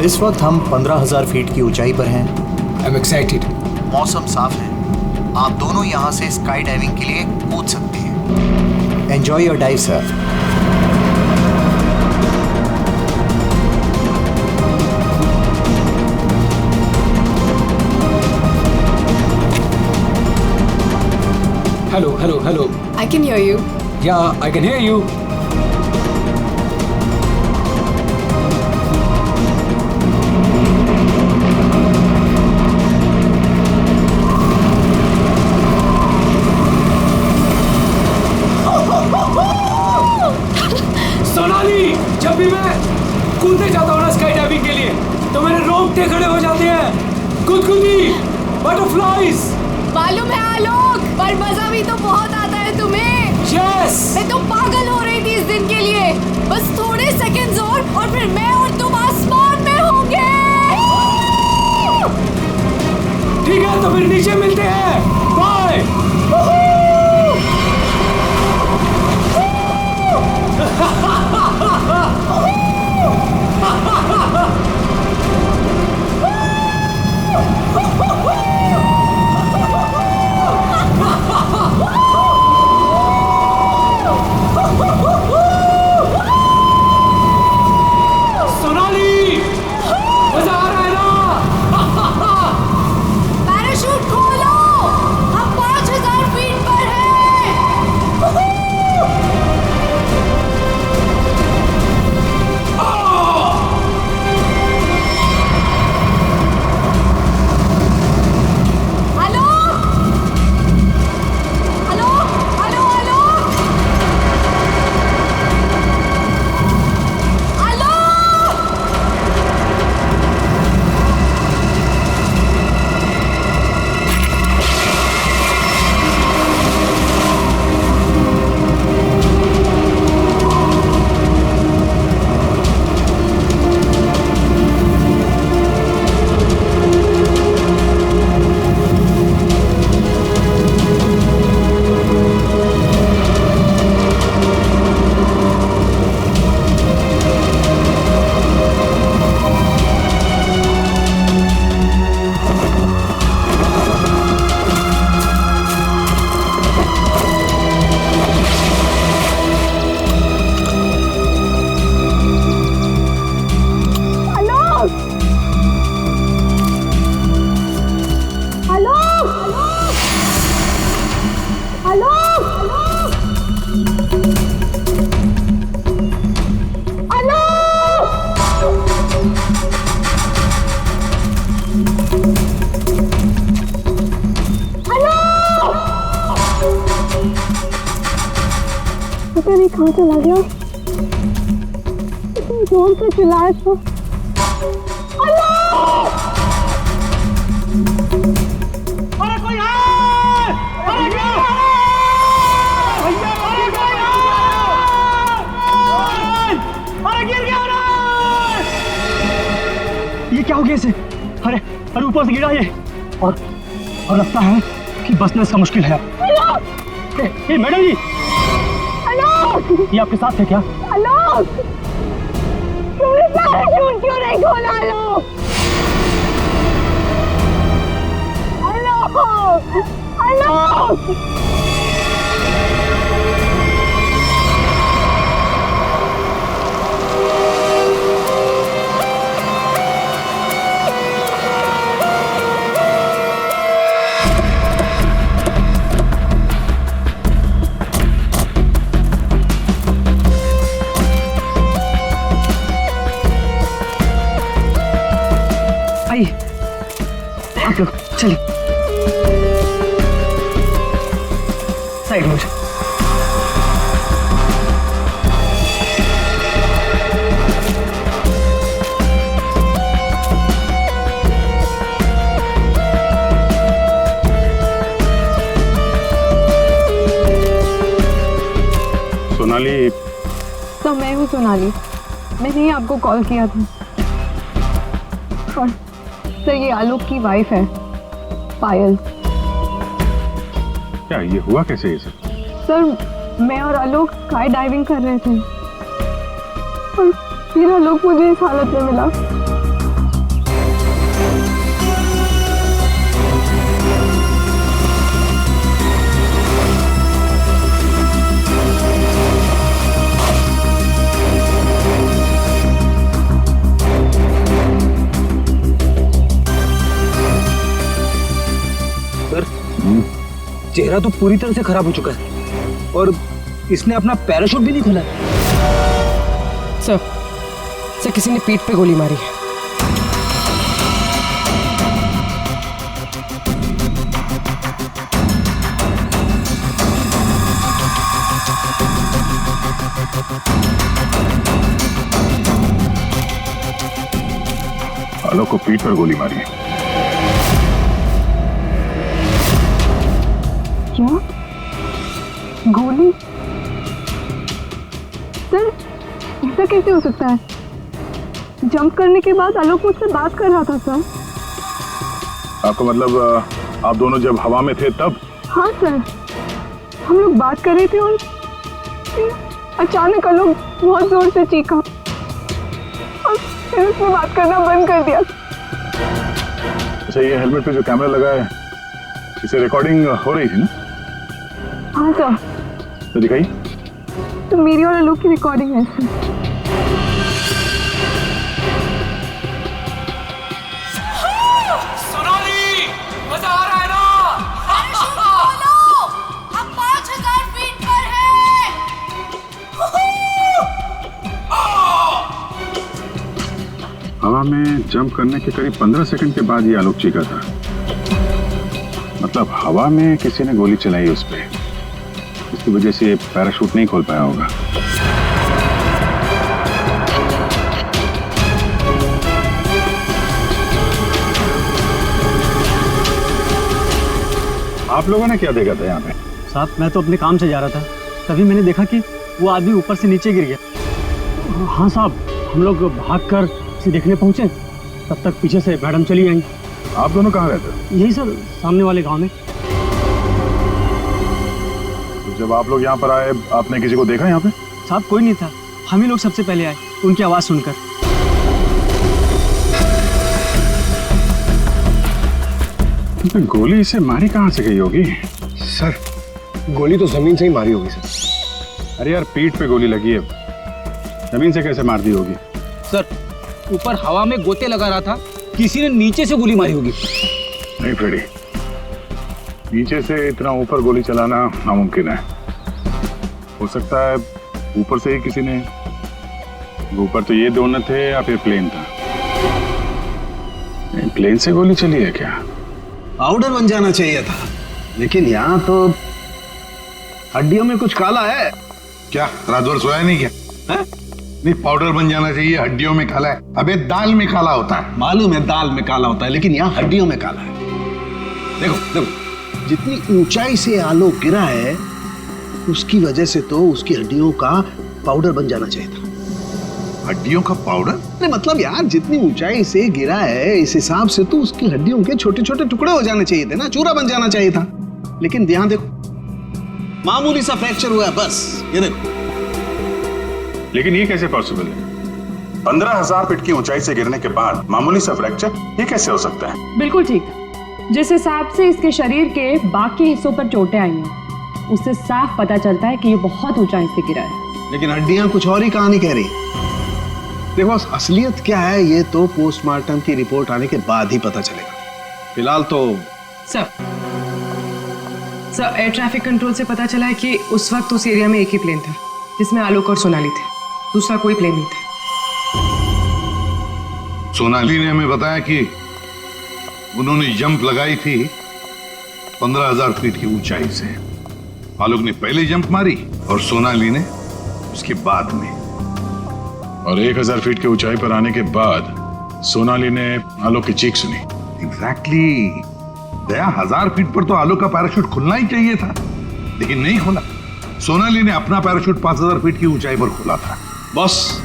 इस वक्त हम 15,000 फीट की ऊंचाई पर हैं। I am excited. मौसम साफ है, आप दोनों यहाँ से स्काई डाइविंग के लिए कूद सकते हैं। Enjoy your dive sir. Hello, hello, hello. I can hear you. Yeah, I can hear you. Sonali, जब भी मैं कूदने जाता हूँ ना स्काई डाइविंग के लिए तो मेरे रोंगटे खड़े हो जाते हैं। गुदगुदी, बटरफ्लाइज। मालूम है आलोक, पर मजा भी तो बहुत आता है तुम्हें। यस। मैं तो पागल हो रही थी इस दिन के लिए। बस थोड़े सेकंड्स और फिर मैं और तुम आसमान में होंगे। ठीक है, तो फिर नीचे मिलते हैं। बाय। सोनाली, मजा आ रहा है ना? पैराशूट खोलो, हम 5,000 फीट पर हैं। पता नहीं कहाँ चला गया। इतनी जोर से चिल्लाया था। अरे कोई है! अरे क्या है? भैया अरे कोई है! अरे गिर गया रे! ये क्या हो गया इसे? अरे अरे ऊपर से गिरा ये और लगता है कि बचना इसका मुश्किल है। ए मैडम जी, ये आपके साथ है क्या? आलोक, तुमने पैराशूट क्यों नहीं खोला? आलोक, आलोक, आप लोग चलिए साइड में। सोनाली। तो मैं हूँ सोनाली, मैंने ही आपको कॉल किया था। और सर ये आलोक की वाइफ है पायल। क्या ये हुआ कैसे ये सब? सर मैं और आलोक स्काई डाइविंग कर रहे थे और फिर आलोक मुझे इस हालत में मिला। सर, चेहरा तो पूरी तरह से खराब हो चुका है और इसने अपना पैराशूट भी नहीं खोला। सर किसी ने पीठ पे गोली मारी है। आलोक को पीठ पर गोली मारी है। क्या? गोली? सर ऐसा कैसे हो सकता है? जंप करने के बाद आलोक मुझसे बात कर रहा था सर। आपका मतलब आप दोनों जब हवा में थे तब? हाँ सर, हम लोग बात कर रहे थे और फिर अचानक आलोक बहुत जोर से चीखा और फिर उसने बात करना बंद कर दिया। अच्छा, ये हेलमेट पे जो कैमरा लगा है इसे रिकॉर्डिंग हो रही थी ना? हाँ सर। तो दिखाई। तो मेरी और आलोक की रिकॉर्डिंग है सर। सोनाली, मजा आ रहा है ना? हम 5000 फीट पर हैं। हवा में जंप करने के करीब 15 सेकंड के बाद ये आलोक चीखा था। मतलब हवा में किसी ने गोली चलाई उस पे, इसकी वजह से पैराशूट नहीं खोल पाया होगा। आप लोगों ने क्या देखा था यहाँ पे? साहब मैं तो अपने काम से जा रहा था, तभी मैंने देखा कि वो आदमी ऊपर से नीचे गिर गया। हाँ साहब, हम लोग भागकर उसे देखने पहुंचे, तब तक पीछे से मैडम चली आई। आप दोनों कहाँ रहते हो? यही सर, सामने वाले गांव में। तो जब आप लोग यहाँ पर आए आपने किसी को देखा यहाँ पे? साहब कोई नहीं था, हम ही लोग सबसे पहले आए उनकी आवाज सुनकर। तो गोली इसे मारी कहाँ से गई होगी? सर गोली तो जमीन से ही मारी होगी सर। अरे यार, पीठ पे गोली लगी है, जमीन से कैसे मार दी होगी? सर ऊपर हवा में गोते लगा रहा था, किसी ने नीचे से गोली मारी होगी। नहीं फ्रेडी, नीचे से इतना ऊपर गोली चलाना नामुमकिन है। हो सकता है ऊपर से ही किसी ने, ऊपर तो ये दोनों थे या फिर प्लेन था। प्लेन से गोली चली है क्या? पाउडर बन जाना चाहिए था, लेकिन यहाँ तो हड्डियों में कुछ काला है। क्या राजवर सोया नहीं क्या? है? नहीं, पाउडर बन जाना चाहिए, हड्डियों में काला है। अबे दाल में काला होता है। मालूम है दाल में काला होता है, लेकिन यहाँ हड्डियों में काला है। देखो देखो, जितनी ऊंचाई से आलोक गिरा है उसकी वजह से तो उसकी हड्डियों का पाउडर बन जाना चाहिए था। हड्डियों का पाउडर? अरे मतलब यार, जितनी ऊंचाई से गिरा है इस हिसाब से तो उसकी हड्डियों के छोटे छोटे टुकड़े हो जाने चाहिए थे ना, चूरा बन जाना चाहिए था। लेकिन यहाँ देखो, मामूली सा फ्रैक्चर हुआ है बस, ये देखो। लेकिन ये कैसे पॉसिबल है? 15,000 फीट की ऊंचाई से गिरने के बाद मामूली सा फ्रैक्चर, ये कैसे हो सकता है? बिल्कुल ठीक। जिस हिसाब से इसके शरीर के बाकी हिस्सों पर चोटें आई हैं, उससे साफ पता चलता है कि ये बहुत ऊंचाई से गिरा है। लेकिन हड्डियां कुछ और ही कहानी कह रही। देखो असलियत क्या है ये तो पोस्टमार्टम की रिपोर्ट आने के बाद ही पता चलेगा। फिलहाल तो सर एयर ट्रैफिक कंट्रोल से पता चला है कि उस वक्त उस एरिया में एक ही प्लेन था जिसमें आलोक और सोनाली थे, दूसरा कोई प्लेन नहीं था। सोनाली ने हमें बताया कि उन्होंने जंप लगाई थी 15,000 फीट की ऊंचाई से। आलोक ने पहले जंप मारी और सोनाली ने उसके बाद में। और 1,000 फीट की ऊंचाई पर आने के बाद सोनाली ने आलोक की चीख सुनी। एग्जैक्टली दया, 1000 फीट पर तो आलोक का पैराशूट खुलना ही चाहिए था, लेकिन नहीं खुला। सोनाली ने अपना पैराशूट 5000 फीट की ऊंचाई पर खोला था। बॉस,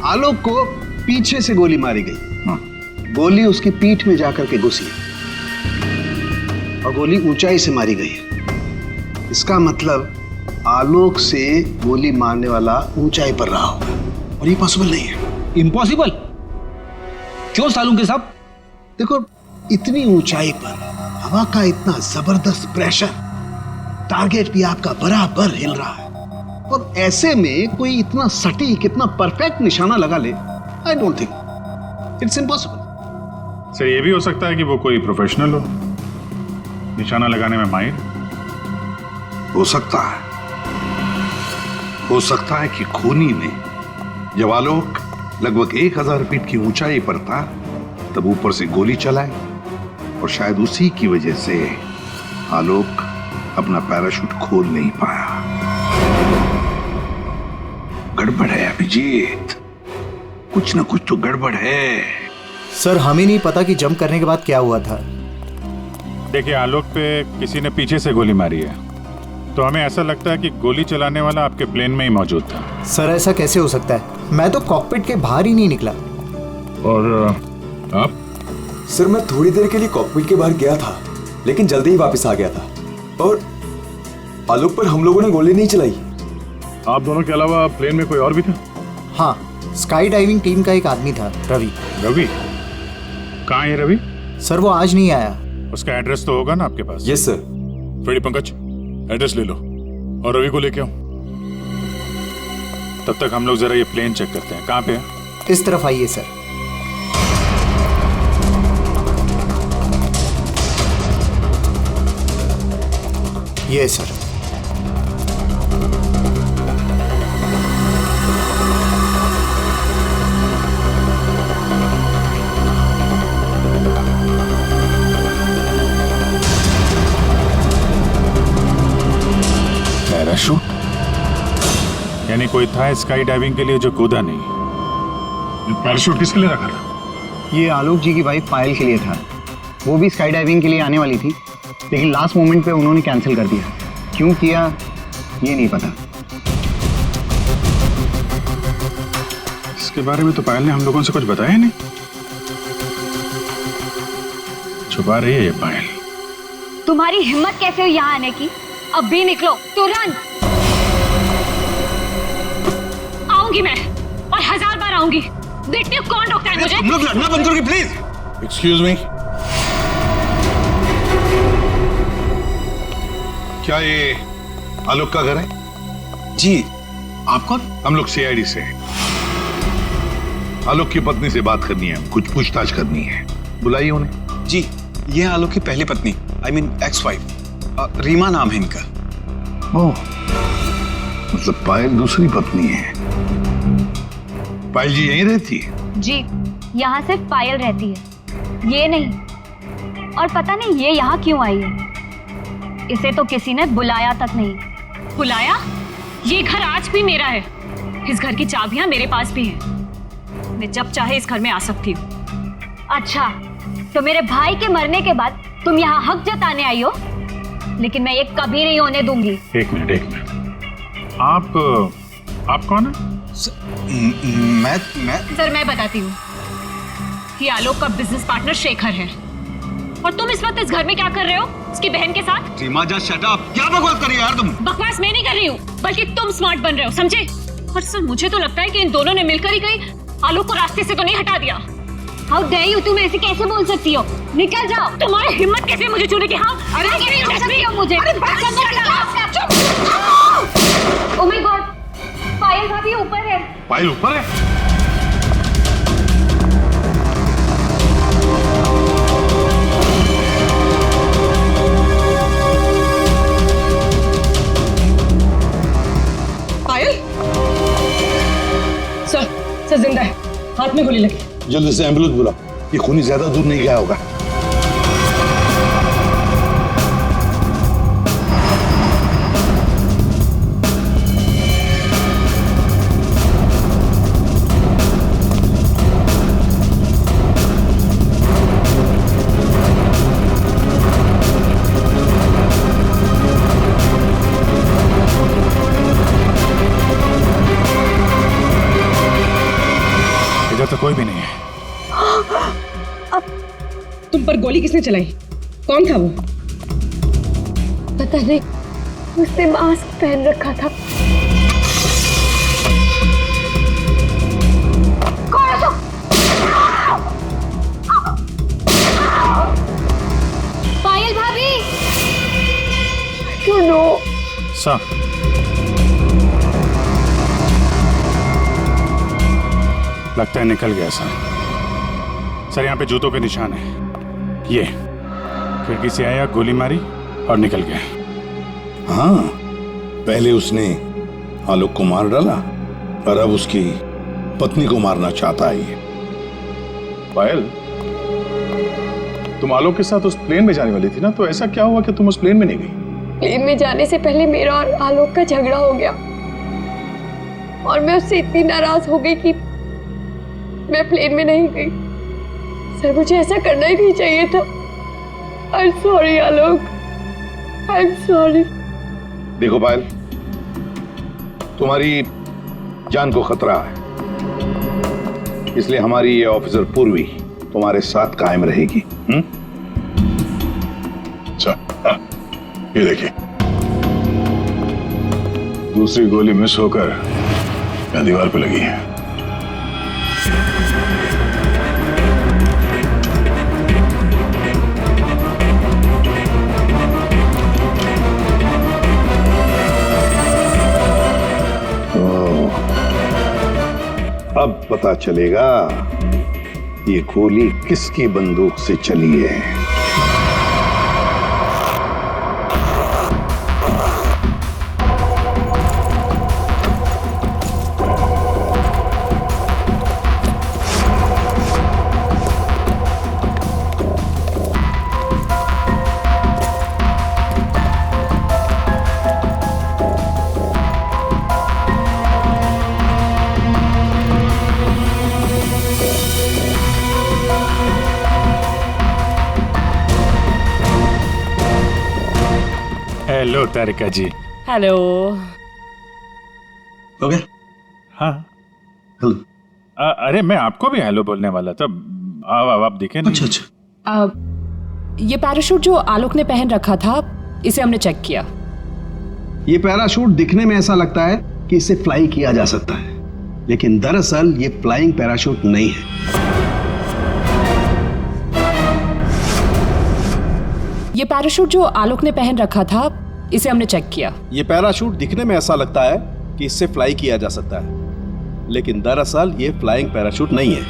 आलोक को पीछे से गोली मारी गई। गोली उसकी पीठ में जाकर के घुसी और गोली ऊंचाई से मारी गई है। इसका मतलब आलोक से गोली मारने वाला ऊंचाई पर रहा होगा, और ये पॉसिबल नहीं है। इम्पॉसिबल क्यों सालू के साहब? देखो, इतनी ऊंचाई पर हवा का इतना जबरदस्त प्रेशर, टारगेट भी आपका बराबर हिल रहा है, और ऐसे में कोई इतना सटीक, इतना परफेक्ट निशाना लगा ले, I don't think, it's impossible. Sir ये भी हो सकता है कि वो कोई प्रोफेशनल हो, निशाना लगाने में माहिर। हो सकता है कि खूनी ने जब आलोक लगभग 1000 फीट की ऊंचाई पर था तब ऊपर से गोली चलाई और शायद उसी की वजह से आलोक अपना पैराशूट खोल नहीं पाया। गड़बड़ है अभिजीत, कुछ ना कुछ तो गड़बड़ है। सर हमें नहीं पता कि जंप करने के बाद क्या हुआ था। देखिए आलोक पे किसी ने पीछे से गोली मारी है, तो हमें ऐसा लगता है कि गोली चलाने वाला आपके प्लेन में ही मौजूद था। सर ऐसा कैसे हो सकता है? मैं तो कॉकपिट के बाहर ही नहीं निकला। और आप? सर मैं थोड़ी देर के लिए कॉकपिट के बाहर गया था, लेकिन जल्दी ही वापस आ गया था और आलोक पर हम लोगों ने गोली नहीं चलाई। आप दोनों के अलावा प्लेन में कोई और भी था? हाँ, स्काई डाइविंग टीम का एक आदमी था, रवि। रवि? कहाँ है रवि? सर वो आज नहीं आया। उसका एड्रेस तो होगा ना आपके पास? Yes sir. Freddy Pankaj, address ले लो और रवि को लेके आओ। तब तक हम लोग जरा ये प्लेन चेक करते हैं। कहाँ पे है? इस तरफ आइए सर। ये सर। पैराशूट? यानी कोई था स्काई डाइविंग के लिए जो कूदा नहीं। पैराशूट किसके लिए रखा था? ये आलोक जी की वाइफ पायल के लिए था। वो भी स्काई डाइविंग के लिए आने वाली थी, लेकिन लास्ट मोमेंट पे उन्होंने कैंसिल कर दिया। क्यों किया ये नहीं पता। इसके बारे में तो पायल ने हम लोगों से कुछ बताया नहीं। छुपा रही है ये पायल। तुम्हारी हिम्मत कैसे हुई यहाँ आने की? अब भी निकलो तुरंत। आऊंगी मैं और 1000 बार आऊंगी। देखते हो कौन रोकता है मुझे? तुम लोग लड़ना बंद करोगे प्लीज। एक्सक्यूज मी, क्या ये आलोक का घर है? जी। आप कौन? हम लोग सीआईडी से हैं। आलोक की पत्नी से बात करनी है, कुछ पूछताछ करनी है। बुलाइए उन्हें। जी, ये आलोक की पहली पत्नी, I mean ex wife, Reema नाम है इनका। ओह, मतलब पायल दूसरी पत्नी है। पायल जी यहीं रहती है? जी, यहाँ सिर्फ पायल रहती है, ये नहीं। और पता नहीं ये यहाँ क्यों आई है। इसे तो किसी ने बुलाया तक नहीं। बुलाया? ये घर आज भी मेरा है। इस घर की चाबियां मेरे पास भी हैं। मैं जब चाहे इस घर में आ सकती हूँ। अच्छा, तो मेरे भाई के मरने के बाद तुम यहाँ हक जताने आई हो, लेकिन मैं ये कभी नहीं होने दूंगी। एक मिनट। आप कौन है? मैं सर मैं बताती हूँ। ये आलोक का बिजनेस पार्टनर शेखर है। और तुम इस वक्त इस घर में क्या कर रहे हो? उसकी बहन के साथ? रीमा जा शट अप। क्या बकवास कर रही हो यार तुम? बकवास मैं नहीं कर रही हूँ, बल्कि तुम स्मार्ट बन रहे हो, समझे? और सर मुझे तो लगता है कि इन दोनों ने मिलकर ही कहीं आलोक को रास्ते से तो नहीं हटा दिया। हाउ डेयर यू, तुम ऐसे कैसे बोल सकती हो? निकल जाओ। तुम्हारी हिम्मत कैसे मुझे छूने की? हाँ, अरे मुझे। ओह माय गॉड, पायल भाभी ऊपर है। पायल ऊपर है? पायल? सर जिंदा है, हाथ में गोली लगी। जल्दी से एम्बुलेंस बुलाओ, ये खूनी ज्यादा दूर नहीं गया होगा। इधर तो कोई भी नहीं है। तुम पर गोली किसने चलाई? कौन था वो? पता नहीं, उसने मास्क पहन रखा था। पायल भाभी। क्यों नो? सर लगता है निकल गया सर। सर यहाँ पे जूतों के निशान है। ये खिड़की से आया, गोली मारी और निकल गया। हाँ, पहले उसने आलोक को मार डाला और अब उसकी पत्नी को मारना चाहता है ये। पायल, तुम आलोक के साथ उस प्लेन में जाने वाली थी ना, तो ऐसा क्या हुआ कि तुम उस प्लेन में नहीं गई? प्लेन में जाने से पहले मेरा और आलोक का झगड़ा हो गया और मैं उससे इतनी नाराज हो गई कि मैं प्लेन में नहीं गई। सर, मुझे ऐसा करना ही नहीं चाहिए था। I am sorry Alok, I am sorry. देखो पायल, तुम्हारी जान को खतरा है, इसलिए हमारी ये ऑफिसर पूर्वी तुम्हारे साथ कायम रहेगी। अच्छा, ये देखिए, दूसरी गोली मिस होकर यहाँ दीवार पे लगी है। अब पता चलेगा ये गोली किसकी बंदूक से चली है। हेलो तारिका जी। हेलो। ओके। हाँ हेलो। अरे मैं आपको भी हेलो बोलने वाला था। आप दिखे नहीं। अच्छा अच्छा। ये पैराशूट जो आलोक ने पहन रखा था, इसे हमने चेक किया। ये पैराशूट दिखने में ऐसा लगता है कि इसे फ्लाई किया जा सकता है, लेकिन दरअसल ये फ्लाइंग पैराशूट नहीं है। ये पैराशूट जो आलोक ने पहन रखा था, इसे हमने चेक किया। ये पैराशूट दिखने में ऐसा लगता है कि इससे फ्लाई किया जा सकता है, लेकिन दरअसल ये फ्लाइंग पैराशूट नहीं है।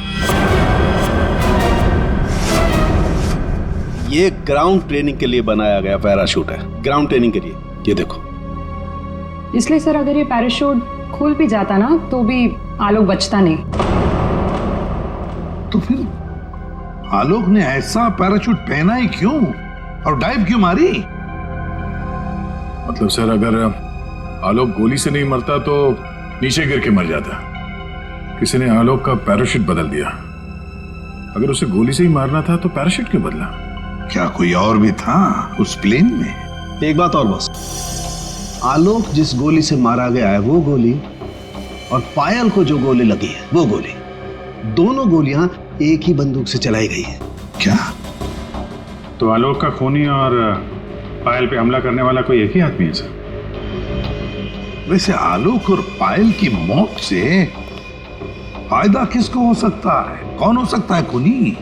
ये ग्राउंड ट्रेनिंग के लिए बनाया गया पैराशूट है, ग्राउंड ट्रेनिंग के लिए। ये देखो। इसलिए सर, अगर ये पैराशूट खुल भी जाता ना, तो भी आलोक बचता नहीं। तो फिर आलोक ने ऐसा पैराशूट पहना ही क्यों और डाइव क्यों मारी? मतलब सर, अगर आलोक गोली से नहीं मरता तो नीचे गिर के मर जाता। किसी ने आलोक का पैराशूट बदल दिया। अगर उसे गोली से ही मारना था तो पैराशूट क्यों बदला? क्या कोई और भी था उस प्लेन में? एक बात और बस, आलोक जिस गोली से मारा गया है वो गोली और पायल को जो गोली लगी है वो गोली, दोनों गोलियां एक ही बंदूक से चलाई गई है। क्या? तो आलोक का खूनी और पायल पे हमला करने वाला कोई एक ही आदमी है सर? वैसे आलोक और पायल की मौत से फायदा किसको हो सकता है? कौन हो सकता है खूनी?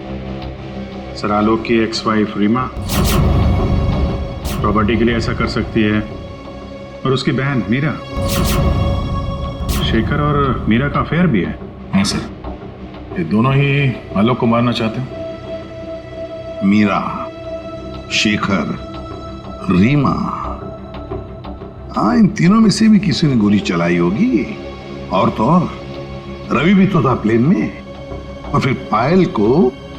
सर, आलोक की एक्स वाइफ रीमा प्रॉपर्टी के लिए ऐसा कर सकती है, और उसकी बहन मीरा। शेखर और मीरा का अफेयर भी है। हाँ सर, ये दोनों ही आलोक को मारना चाहते हैं। मीरा, शेखर, रीमा, हाँ, इन तीनों में से भी किसी ने गोली चलाई होगी। और तो और रवि भी तो था प्लेन में, और फिर पायल को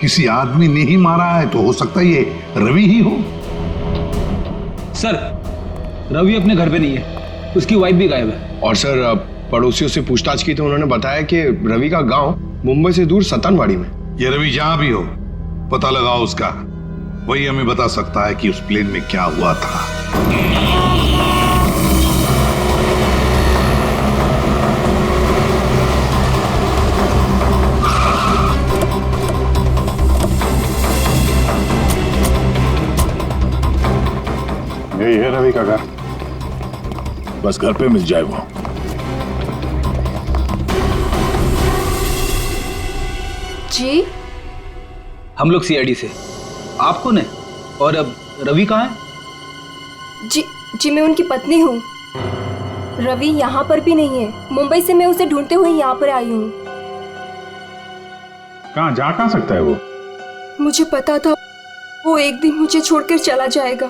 किसी आदमी ने ही मारा है, तो हो सकता है ये रवि ही हो। सर, रवि अपने घर पे नहीं है, उसकी वाइफ भी गायब है। और सर, पड़ोसियों से पूछताछ की तो उन्होंने बताया कि रवि का गांव मुंबई से दूर सतनवाड़ी में। ये रवि जहां भी हो, पता लगाओ उसका, वही हमें बता सकता है कि उस प्लेन में क्या हुआ था। यही है रवि का घर, बस घर पे मिल जाए वो। जी, हम लोग सीआईडी से। आप कौन है और अब रवि कहाँ है? जी मैं उनकी पत्नी हूँ। रवि यहाँ पर भी नहीं है। मुंबई से मैं उसे ढूंढते हुए यहाँ पर आई हूँ। कहाँ जा सकता है वो? मुझे पता था वो एक दिन मुझे छोड़कर चला जाएगा।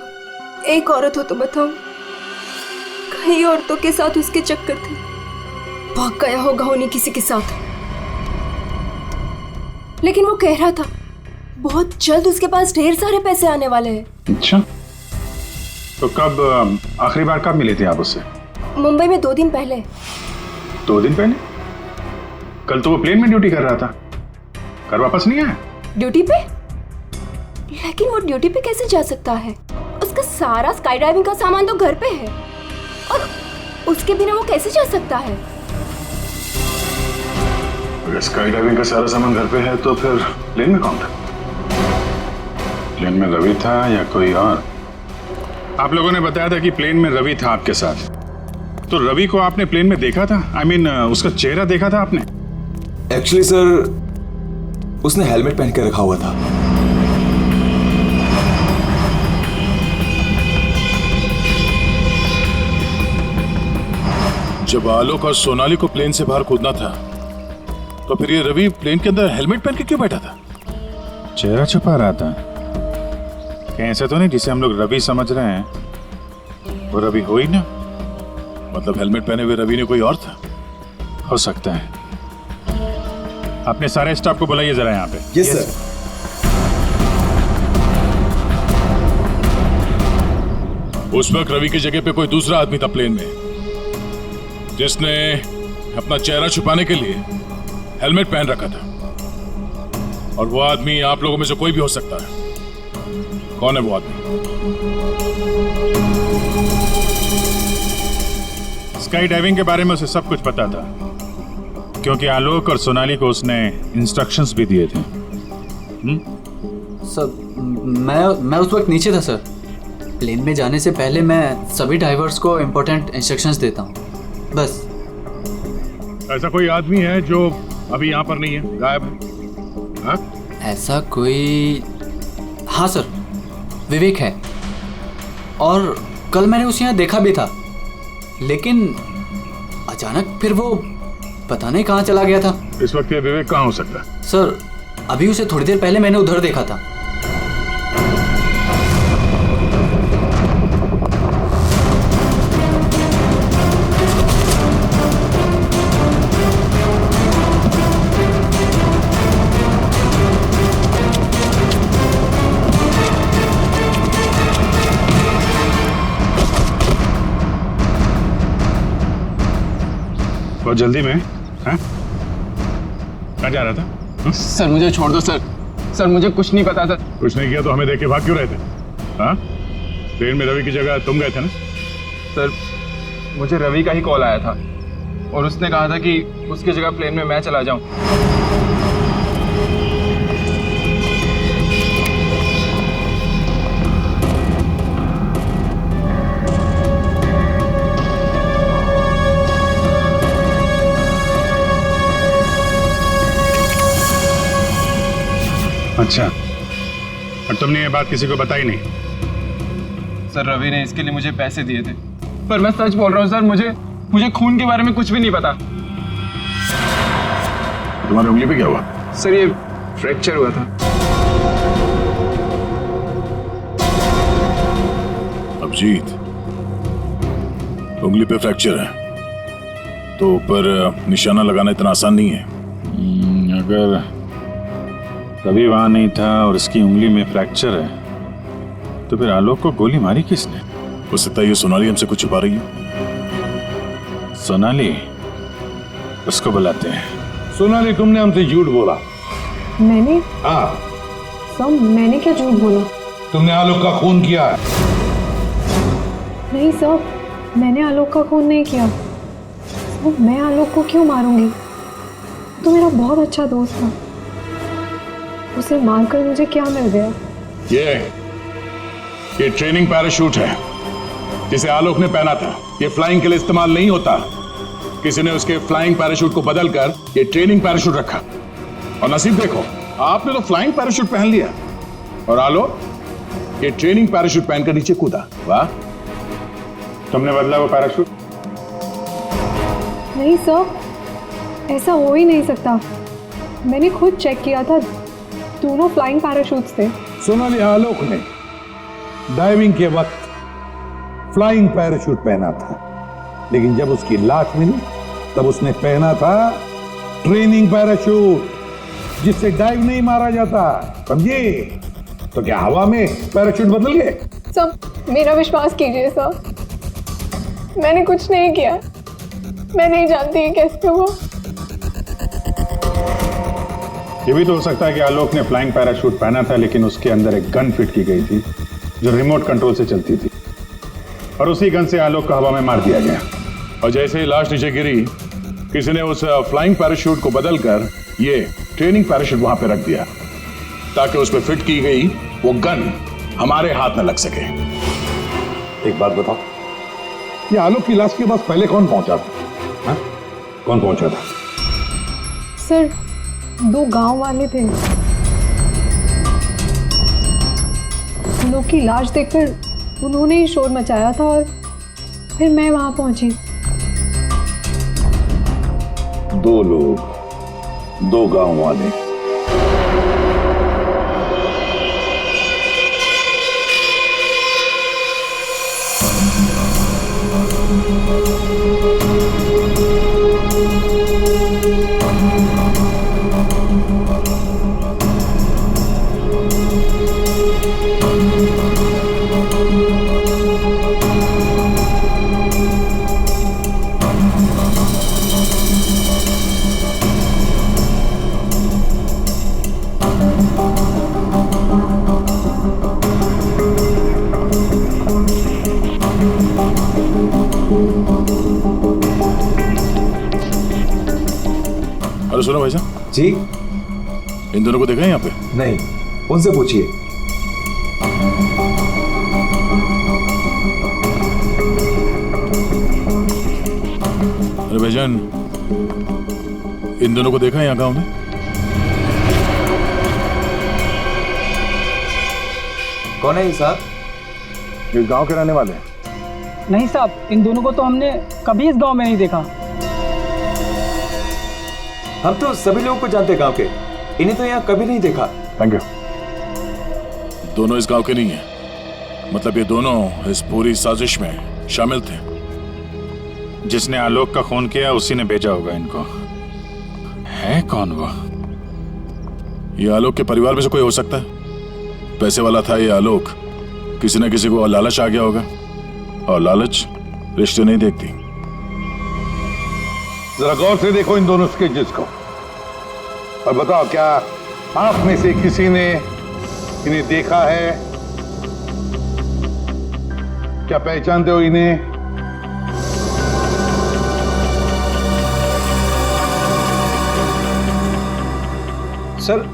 एक औरत हो तो बताऊं, कई औरतों के साथ उसके चक्कर थे। भाग गया होगा उन्हीं किसी के साथ। लेकिन वो कह रहा था बहुत जल्द उसके पास ढेर सारे पैसे आने वाले हैं। अच्छा, तो कब आखिरी बार कब मिले थे आप उससे? मुंबई में 2 दिन पहले। 2 दिन पहले? कल तो वो प्लेन में ड्यूटी कर रहा था, घर वापस नहीं आया? ड्यूटी पे? लेकिन वो ड्यूटी पे कैसे जा सकता है? उसका सारा स्काई डाइविंग का सामान तो घर पे है, और उसके बिना वो कैसे जा सकता है? अगर स्काई डाइविंग का सारा सामान घर पे है तो फिर प्लेन में कौन था? प्लेन में रवि था या कोई और? आप लोगों ने बताया था कि प्लेन में रवि था आपके साथ, तो रवि को आपने प्लेन में देखा था? I mean, उसका चेहरा देखा था आपने? एक्चुअली सर, उसने हेलमेट पहन के रखा हुआ था। जब आलोक और सोनाली को प्लेन से बाहर कूदना था, तो फिर ये रवि प्लेन के अंदर हेलमेट पहन के क्यों बैठा था? चेहरा छुपा रहा था। कहीं ऐसा तो नहीं जिसे हम लोग रवि समझ रहे हैं वो रवि हो ही ना? मतलब हेलमेट पहने हुए रवि ने कोई और था? हो सकता है। अपने सारे स्टाफ को बुलाइए जरा यहाँ पे। Yes sir. उस वक्त रवि की जगह पे कोई दूसरा आदमी था प्लेन में, जिसने अपना चेहरा छुपाने के लिए हेलमेट पहन रखा था। और वो आदमी आप लोगों में से कोई भी हो सकता है। कौन है वो आदमी? स्काई डाइविंग के बारे में उसे सब कुछ पता था, क्योंकि आलोक और सोनाली को उसने इंस्ट्रक्शंस भी दिए थे। सर, मैं उस वक्त नीचे था सर। प्लेन में जाने से पहले मैं सभी डाइवर्स को इम्पोर्टेंट इंस्ट्रक्शंस देता हूँ, बस। ऐसा कोई आदमी है जो अभी यहाँ पर नहीं है, गायब है? हाँ? ऐसा कोई? हाँ सर, विवेक है। और कल मैंने उसे यहाँ देखा भी था, लेकिन अचानक फिर वो पता नहीं कहाँ चला गया था। इस वक्त ये विवेक कहाँ हो सकता है? सर, अभी उसे थोड़ी देर पहले मैंने उधर देखा था। बहुत जल्दी में? हाँ? कहाँ जा रहा था? सर मुझे छोड़ दो सर। सर मुझे कुछ नहीं पता सर। कुछ नहीं किया तो हमें देख के भाग क्यों रहे थे? हाँ? ट्रेन में रवि की जगह तुम गए थे ना? सर मुझे रवि का ही कॉल आया था और उसने कहा था कि उसकी जगह प्लेन में मैं चला जाऊं। अच्छा, और तुमने ये बात किसी को बताई नहीं? सर रवि ने इसके लिए मुझे पैसे दिए थे, पर मैं सच बोल रहा हूँ सर, मुझे खून के बारे में कुछ भी नहीं पता। तुम्हारी उंगली पे क्या हुआ? सर ये फ्रैक्चर हुआ था। अभिजीत, उंगली पे फ्रैक्चर है तो ऊपर निशाना लगाना इतना आसान नहीं है। अगर रवि वहां नहीं था और इसकी उंगली में फ्रैक्चर है तो फिर आलोक को गोली मारी किसने? हो सकता है ये सोनाली हमसे कुछ छुपा रही है। सोनाली, उसको बुलाते हैं। सोनाली, तुमने हमसे झूठ बोला। मैंने? हाँ। सर, मैंने क्या झूठ बोला? तुमने आलोक का खून किया है। नहीं सर, मैंने आलोक का खून नहीं किया। सर, मैं आलोक को क्यों मारूंगी? तो मेरा बहुत अच्छा दोस्त था, उसे मारकर मुझे क्या मिल गया? ये ट्रेनिंग पैराशूट है जिसे आलोक ने पहना था। ये फ्लाइंग के लिए इस्तेमाल नहीं होता। किसी ने उसके फ्लाइंग पैराशूट को बदलकर ये ट्रेनिंग पैराशूट रखा, और नसीब देखो आपने तो फ्लाइंग पैराशूट पहन लिया और आलोक ये ट्रेनिंग पैराशूट पहनकर नीचे कूदा। वाह, तुमने बदला वो पैराशूट? नहीं सर, ऐसा हो ही नहीं सकता। मैंने खुद चेक किया था, दोनों फ्लाइंग पैराशूट्स थे। सोनाली, आलोक ने डाइविंग के वक्त फ्लाइंग पैराशूट पहना था, लेकिन जब उसकी लाश मिली तब उसने पहना था ट्रेनिंग पैराशूट, जिससे डाइव नहीं मारा जाता, समझे? तो क्या हवा में पैराशूट बदल गए? सब मेरा विश्वास कीजिए सर, मैंने कुछ नहीं किया, मैं नहीं जानती ये कैसे हुआ। ये भी तो हो सकता है कि आलोक ने फ्लाइंग पैराशूट पहना था, लेकिन उसके अंदर एक गन फिट की गई थी जो रिमोट कंट्रोल से चलती थी, और उसी गन से आलोक को हवा में मार दिया गया। और जैसे ही लाश नीचे गिरी, किसी ने उस फ्लाइंग पैराशूट को बदलकर ये ट्रेनिंग पैराशूट वहां पे रख दिया, ताकि उस पर फिट की गई वो गन हमारे हाथ न लग सके। एक बात बताओ, ये आलोक की लाश के पास पहले कौन पहुंचा था? हा? कौन पहुंचा था? सर, 2 गांव वाले थे। उन लोग की लाश देखकर उन्होंने ही शोर मचाया था और फिर मैं वहां पहुंची। 2 लोग, 2 गांव वाले। अरे सुनो भाई साहब जी, इन दोनों को देखा है यहाँ पे? नहीं, उनसे पूछिए। अरे भाईजान, इन दोनों को देखा है यहाँ गांव में? कौन है ये साहब? इस गांव के रहने वाले? नहीं साहब, इन दोनों को तो हमने कभी इस गांव में नहीं देखा। हम तो सभी लोगों को जानते हैं गांव के, इन्हें तो यहाँ कभी नहीं देखा। Thank you. दोनों इस गांव के नहीं है, मतलब ये दोनों इस पूरी साजिश में शामिल थे। जिसने आलोक का खून किया उसी ने भेजा होगा इनको। है कौन वो? ये आलोक के परिवार में से कोई हो सकता है। पैसे वाला था ये आलोक, किसी न किसी को लालच आ गया होगा, और लालच रिश्ते नहीं देखती। जरा गौर से देखो इन दोनों स्केचेस को और बताओ, क्या आप में से किसी ने इन्हें देखा है? क्या पहचानते हो इन्हें? सर,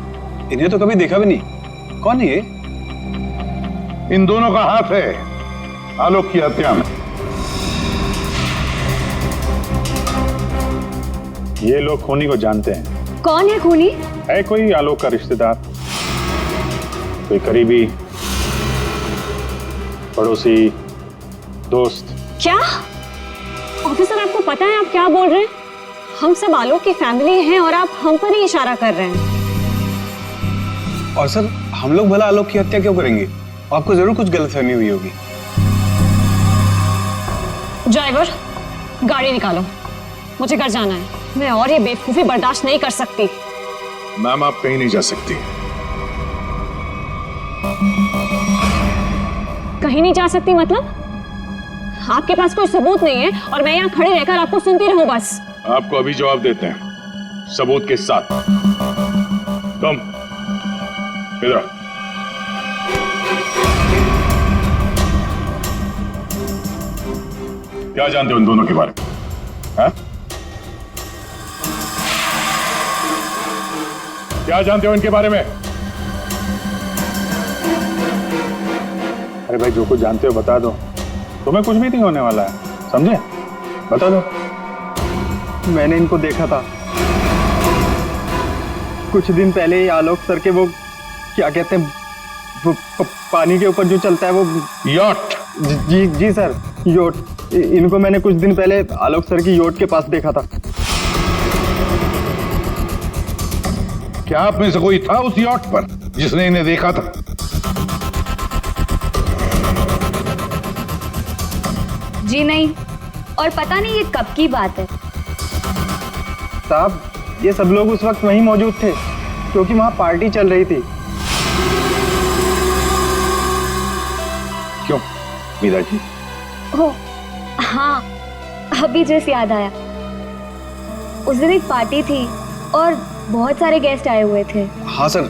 इन्हें तो कभी देखा भी नहीं। कौन है ये? इन दोनों का हाथ है आलोक की हत्या में। ये लोग खूनी को जानते हैं। कौन है खूनी? है कोई आलोक का रिश्तेदार, कोई करीबी, पड़ोसी, दोस्त। क्या ऑफिसर, आपको पता है आप क्या बोल रहे हैं? हम सब आलोक की फैमिली हैं और आप हम पर ही इशारा कर रहे हैं। और सर, हम लोग भला आलोक की हत्या क्यों करेंगे? आपको जरूर कुछ गलतफहमी हुई होगी। ड्राइवर, गाड़ी निकालो, मुझे घर जाना है। मैं और ये बेवकूफी बर्दाश्त नहीं कर सकती। मैम, आप कहीं नहीं जा सकती। कहीं नहीं जा सकती मतलब? आपके पास कोई सबूत नहीं है और मैं यहाँ खड़े रहकर आपको सुनती रहूं बस? आपको अभी जवाब देते हैं, सबूत के साथ। तुम इधर आओ। क्या जानते हो इन दोनों के बारे में? हाँ? क्या जानते हो इनके बारे में? अरे भाई, जो कुछ जानते हो बता दो, तुम्हें कुछ भी नहीं होने वाला है, समझे? बता दो। मैंने इनको देखा था कुछ दिन पहले ही। आलोक सर के वो क्या कहते हैं, वो पानी के ऊपर जो चलता है वो योट। जी सर, योट। इनको मैंने कुछ दिन पहले आलोक सर की योट के पास देखा था। क्या आप में से कोई था उस यॉट पर जिसने इन्हें देखा था? जी नहीं, और पता नहीं ये कब की बात है। साहब, ये सब लोग उस वक्त वहीं मौजूद थे क्योंकि वहां पार्टी चल रही थी। क्यों मीरा जी? ओ हाँ, अभी जस्ट याद आया। उस दिन एक पार्टी थी और बहुत सारे गेस्ट आए हुए थे। हाँ सर,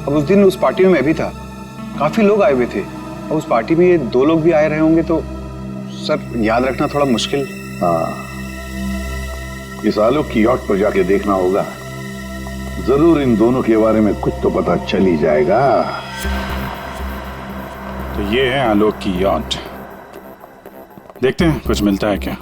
अब उस दिन उस पार्टी में मैं भी था, काफी लोग आए हुए थे। अब उस पार्टी में ये 2 लोग भी आए रहे होंगे तो सर याद रखना थोड़ा मुश्किल। हाँ, इस आलोक की यॉट पर जाके देखना होगा, जरूर इन दोनों के बारे में कुछ तो पता चल ही जाएगा। तो ये है आलोक की यॉट, देखते हैं कुछ मिलता है क्या।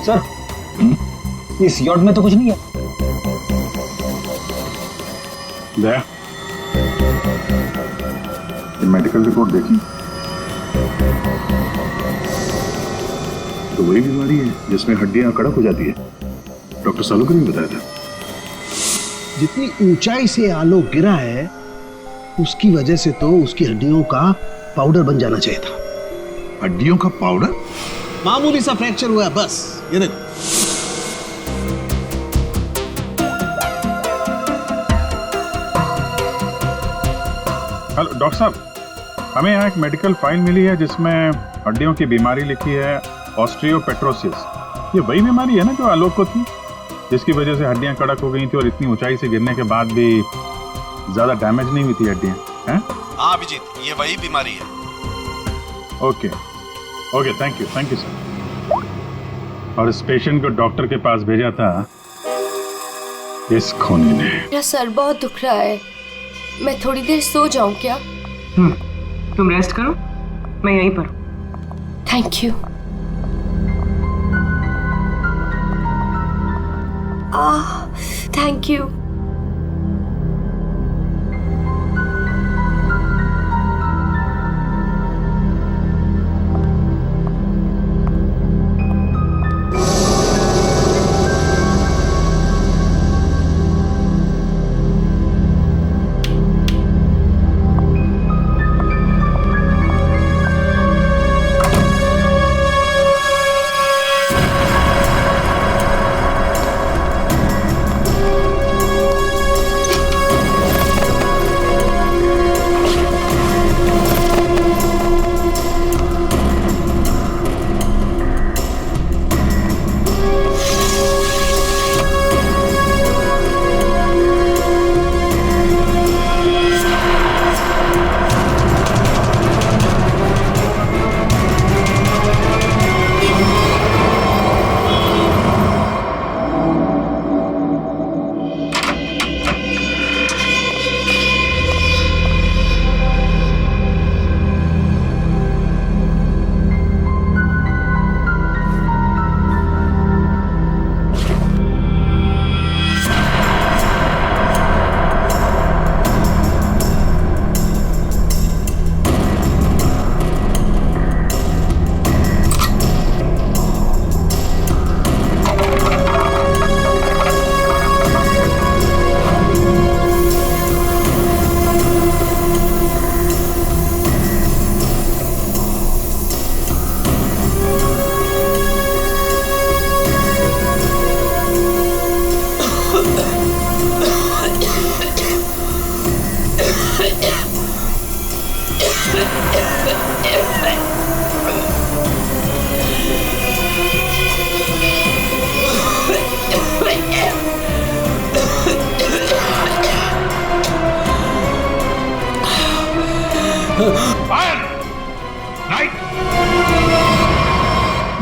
सर, इस यॉट में तो कुछ नहीं है। दया, ये मेडिकल रिपोर्ट देखी तो वही बीमारी है जिसमें हड्डियां कड़क हो जाती है, डॉक्टर सालुकर ने बताया था। जितनी ऊंचाई से आलोक गिरा है उसकी वजह से तो उसकी हड्डियों का पाउडर बन जाना चाहिए था। हड्डियों का पाउडर? मामूली सा फ्रैक्चर हुआ है बस, ये देखो। हेलो डॉक्टर साहब, हमें यहाँ एक मेडिकल फाइल मिली है जिसमें हड्डियों की बीमारी लिखी है, ऑस्टियोपेट्रोसिस। ये वही बीमारी है ना जो आलोक को थी, जिसकी वजह से हड्डियां कड़क हो गई थी और इतनी ऊंचाई से गिरने के बाद भी ज्यादा डैमेज नहीं हुई थी हड्डियां, हैं? हाँ अभिजीत, ये वही बीमारी है। Okay okay, thank you sir. और इस पेशेंट को डॉक्टर के पास भेजा था इस खूनी ने। मेरा सर बहुत दुख रहा है, मैं थोड़ी देर सो जाऊं क्या? तुम रेस्ट करो, मैं यहीं पर। Thank you. Thank you.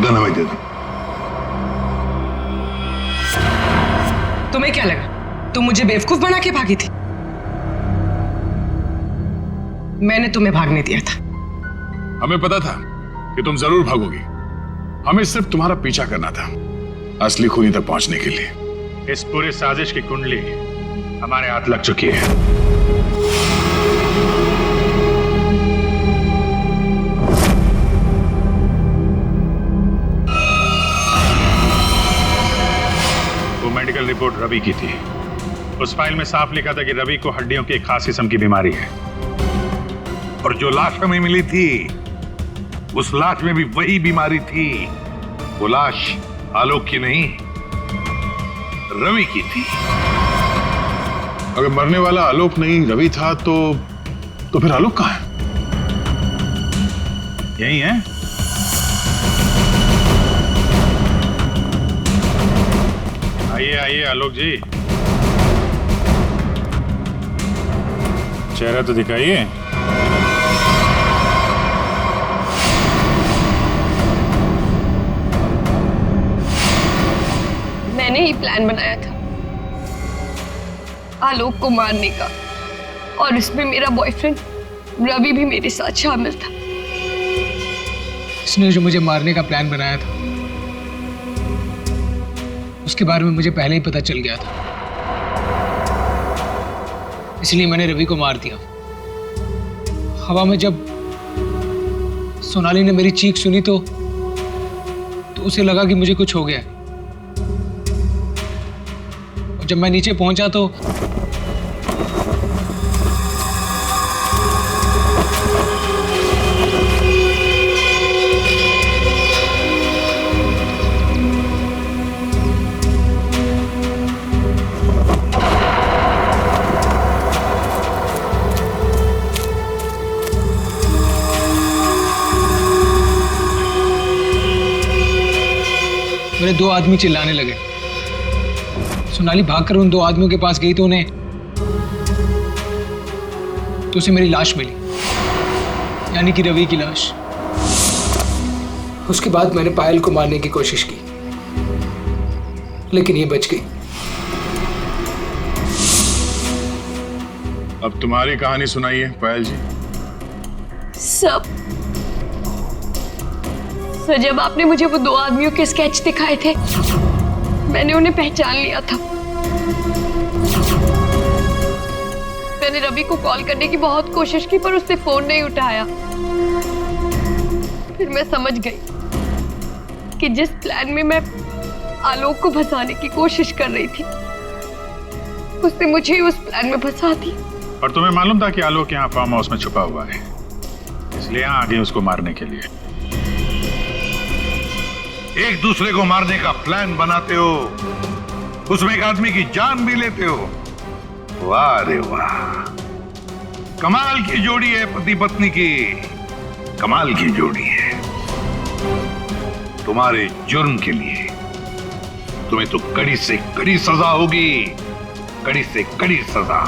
Gun हमें दे दो। तुम्हें क्या लगा तुम मुझे बेवकूफ बना के भागी थी? मैंने तुम्हें भागने दिया था। हमें पता था कि तुम जरूर भागोगी। हमें सिर्फ तुम्हारा पीछा करना था असली खूनी तक पहुंचने के लिए। इस पूरी साजिश की कुंडली हमारे हाथ लग चुकी है। वो मेडिकल रिपोर्ट रवि की थी। उस फाइल में साफ लिखा था कि रवि को हड्डियों की एक खास किस्म की बीमारी है। और जो लाश हमें मिली थी उस लाश में भी वही बीमारी थी। वो लाश आलोक की नहीं, रवि की थी। अगर मरने वाला आलोक नहीं रवि था तो फिर आलोक कहां है? यही है। आइए आइए आलोक जी, चेहरा तो दिखाइए। मैंने ही प्लान बनाया था आलोक को मारने का, और इसमें मेरा बॉयफ्रेंड रवि भी मेरे साथ शामिल था। इसने जो मुझे मारने का प्लान बनाया था उसके बारे में मुझे पहले ही पता चल गया था, इसलिए मैंने रवि को मार दिया। हवा में जब सोनाली ने मेरी चीख सुनी तो उसे लगा कि मुझे कुछ हो गया। और जब मैं नीचे पहुंचा तो मेरे दो आदमी चिल्लाने लगे। सोनाली भागकर उन दो आदमियों के पास गई तो उसे मेरी लाश मिली, यानी कि रवि की लाश। उसके बाद मैंने पायल को मारने की कोशिश की, लेकिन ये बच गई। अब तुम्हारी कहानी सुनाइए पायल जी। सब सर, जब आपने मुझे वो दो आदमियों के स्केच दिखाए थे मैंने उन्हें पहचान लिया था। मैंने रवि को कॉल करने की बहुत कोशिश की पर उसने फोन नहीं उठाया। फिर मैं समझ गई कि जिस प्लान में मैं आलोक को फंसाने की कोशिश कर रही थी उसने मुझे ही उस प्लान में फंसा दी। और तुम्हें मालूम था कि आलोक यहाँ फार्म हाउस में छुपा हुआ है, इसलिए यहाँ आ गए उसको मारने के लिए। एक दूसरे को मारने का प्लान बनाते हो, उसमें एक आदमी की जान भी लेते हो। वाह रे वाह, कमाल की जोड़ी है पति पत्नी की, कमाल की जोड़ी है। तुम्हारे जुर्म के लिए तुम्हें तो कड़ी से कड़ी सजा होगी, कड़ी से कड़ी सजा।